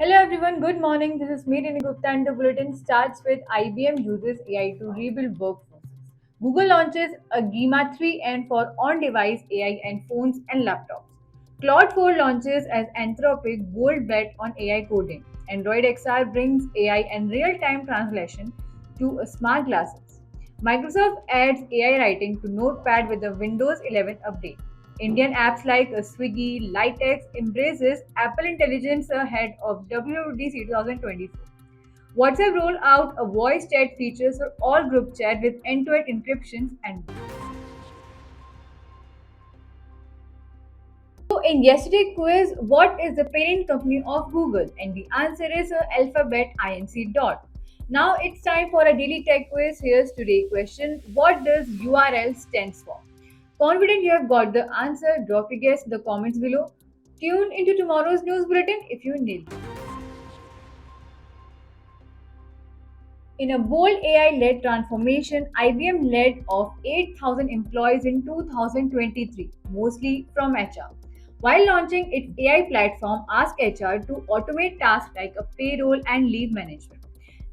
Hello everyone, good morning. This is me Rini Gupta and the bulletin starts with IBM uses AI to rebuild workforces. Google launches a Gima 3N for on-device AI and phones and laptops. Claude 4 launches as Anthropic bold bet on AI coding. Android XR brings AI and real-time translation to smart glasses. Microsoft adds AI writing to Notepad with the Windows 11 update. Indian apps like Swiggy, Litex embraces Apple Intelligence ahead of WWDC 2024. WhatsApp rolled out a voice chat feature for all group chat with end-to-end encryptions and so in yesterday's quiz, what is the parent company of Google? And the answer is Alphabet Inc. Dot. Now it's time for a daily tech quiz. Here's today's question. What does URL stands for? Confident you have got the answer? Drop your guess in the comments below. Tune into tomorrow's news bulletin if you nailed it. In a bold AI-led transformation, IBM led off 8,000 employees in 2023, mostly from HR. While launching its AI platform, Ask HR to automate tasks like a payroll and leave management.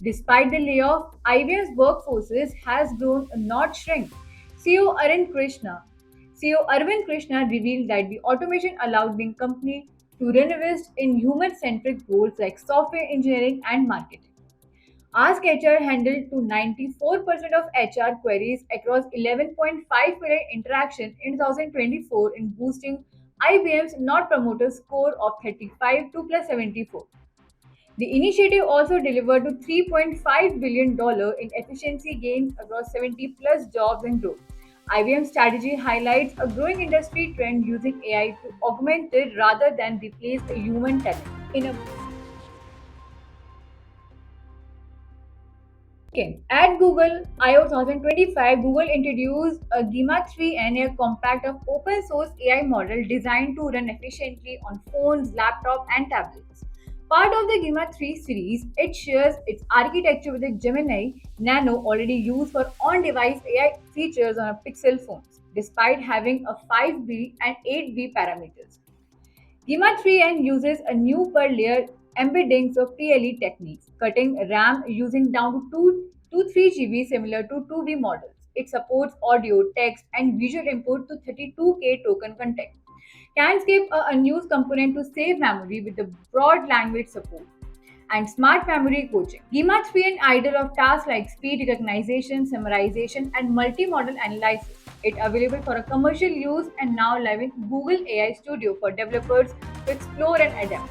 Despite the layoff, IBM's workforces has grown, not shrink. CEO Arvind Krishna revealed that the automation allowed the company to reinvest in human-centric roles like software engineering and marketing. Ask HR handled to 94% of HR queries across 11.5 million interactions in 2024 in boosting IBM's Not Promoter score of 35 to plus 74. The initiative also delivered to $3.5 billion in efficiency gains across 70 plus jobs and growth. IBM's strategy highlights a growing industry trend using AI to augment it rather than replace the human talent. In a Okay. At Google I/O 2025, Google introduced a Gima 3N, a compact of open source AI model designed to run efficiently on phones, laptops, and tablets. Part of the Gima 3 series, it shares its architecture with the Gemini Nano already used for on-device AI features on a Pixel phones, despite having a 5B and 8B parameters. Gima 3N uses a new per layer embeddings of PLE techniques, cutting RAM using down to 2 to 3 GB similar to 2B models. It supports audio, text, and visual input to 32K token content. Can skip a unused component to save memory with the broad language support and smart memory coaching. Gima 3 an idle of tasks like speed recognition, summarization, and multi-model analysis. It available for a commercial use and now live in Google AI Studio for developers to explore and adapt.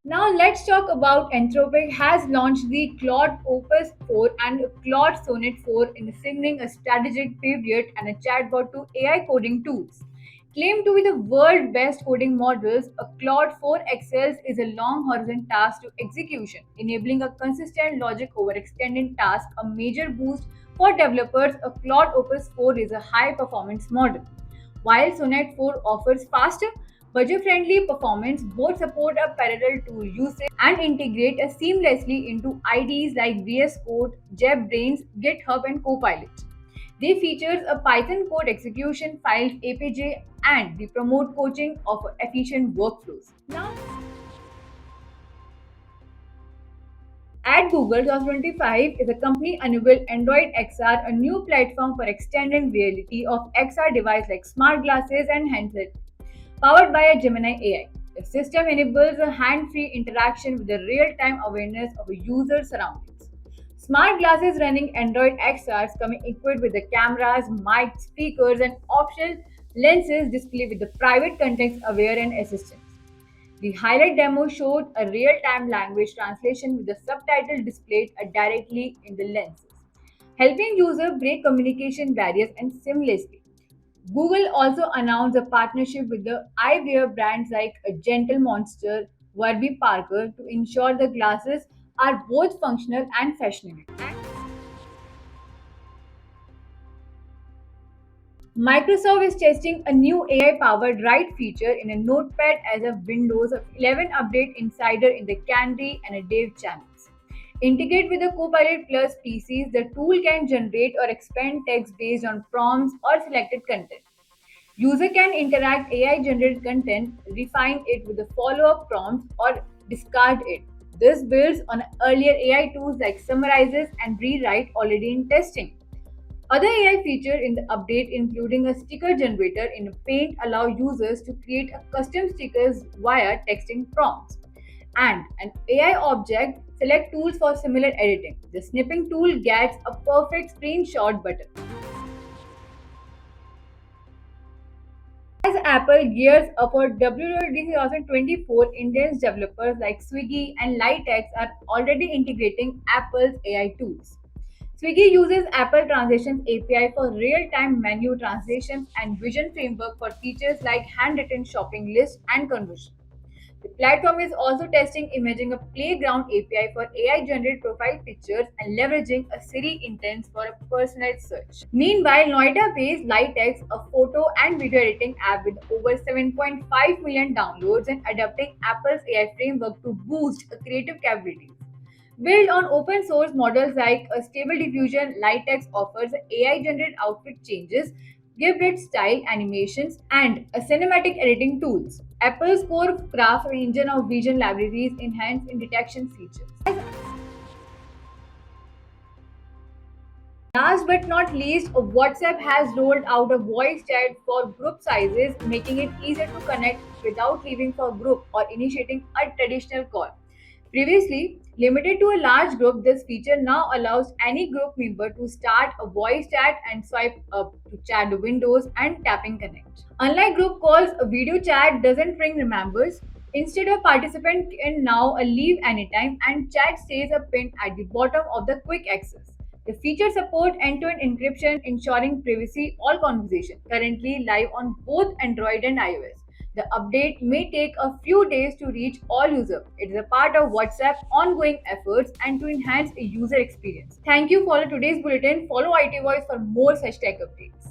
Now let's talk about Anthropic has launched the Claude Opus 4 and Claude Sonnet 4 in signaling a strategic pivot and a chatbot to AI coding tools. Claimed to be the world's best coding models, a Claude 4 excels is a long horizon task to execution, enabling a consistent logic over extended tasks, a major boost for developers. A Claude Opus 4 is a high performance model. While Sonnet 4 offers faster, budget-friendly performance, both support a parallel tool usage and integrate seamlessly into IDEs like VS Code, JetBrains, GitHub, and Copilot. They features a Python code execution, files APJ, and the promote coaching of efficient workflows. Now, at Google 2025 is a company unveiled Android XR, a new platform for extended reality of XR devices like smart glasses and handsets, powered by a Gemini AI. The system enables a hand-free interaction with the real-time awareness of a user's surroundings. Smart glasses running Android XRs coming equipped with the cameras, mic, speakers, and optional lenses display with the private context-aware and assistance. The highlight demo showed a real-time language translation with the subtitle displayed directly in the lenses, helping users break communication barriers and seamlessly. Google also announced a partnership with the eyewear brands like Gentle Monster, Warby Parker to ensure the glasses are both functional and fashionable. Microsoft is testing a new AI-powered write feature in a Notepad as a Windows 11 update insider in the Canary and a Dev channels. Integrate with the Copilot Plus PCs, the tool can generate or expand text based on prompts or selected content. User can interact AI generated content, refine it with the follow-up prompts or discard it. This builds on earlier AI tools like Summarizes and Rewrite already in testing. Other AI features in the update, including a sticker generator in Paint, allow users to create a custom stickers via texting prompts. And an AI object select tools for similar editing. The snipping tool gets a perfect screenshot button. As Apple gears up for WWDC 2024, Indian developers like Swiggy and Litex are already integrating Apple's AI tools. Swiggy uses Apple Translations API for real-time menu translations and vision framework for features like handwritten shopping lists and conversion. The platform is also testing imaging a playground API for AI generated profile pictures and leveraging a Siri intents for a personalized search. Meanwhile, Noida based Litex, a photo and video editing app with over 7.5 million downloads and adapting Apple's AI framework to boost creative capabilities. Built on open source models like a Stable Diffusion, Litex offers AI generated outfit changes, give it style animations, and a cinematic editing tools. Apple's core graph engine of vision libraries enhanced in detection features. Last but not least, WhatsApp has rolled out a voice chat for group sizes, making it easier to connect without leaving for group or initiating a traditional call. Previously limited to a large group, this feature now allows any group member to start a voice chat and swipe up to chat the windows and tapping connect. Unlike group calls, a video chat doesn't ring remembers. Instead, a participant can now leave anytime and chat stays a pinned at the bottom of the quick access. The feature support end-to-end encryption, ensuring privacy all conversation. Currently live on both Android and iOS. The update may take a few days to reach all users. It is a part of WhatsApp's ongoing efforts and to enhance a user experience. Thank you for today's bulletin. Follow IT Voice for more such tech updates.